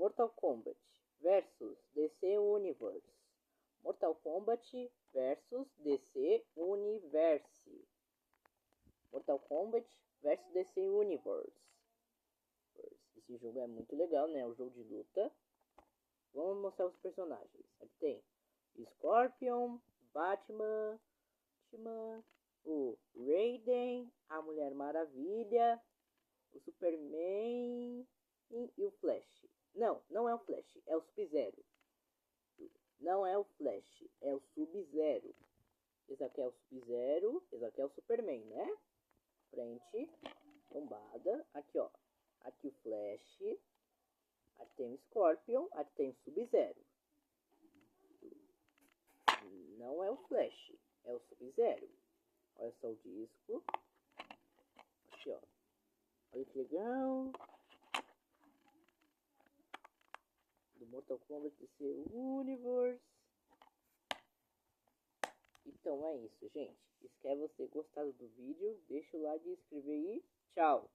Mortal Kombat versus DC Universe. Mortal Kombat versus DC Universe. Mortal Kombat versus DC Universe. Esse jogo é muito legal, né? É um jogo de luta. Vamos mostrar os personagens. Aqui tem Scorpion, Batman, o Raiden, a Mulher Maravilha, o Superman e o Flash. Não é o Flash, é o Sub-Zero. Não é o Flash, é o Sub-Zero. Esse aqui é o Sub-Zero, esse aqui é o Superman, né? Frente, lombada. Aqui, ó. Aqui o Flash. Aqui tem o Scorpion, aqui tem o Sub-Zero. Não é o Flash, é o Sub-Zero. Olha só o disco. Aqui, ó. Olha que legal. Do Mortal Kombat DC Universe. Então é isso, gente. Espero você gostado do vídeo. Deixa o like, inscrever e tchau.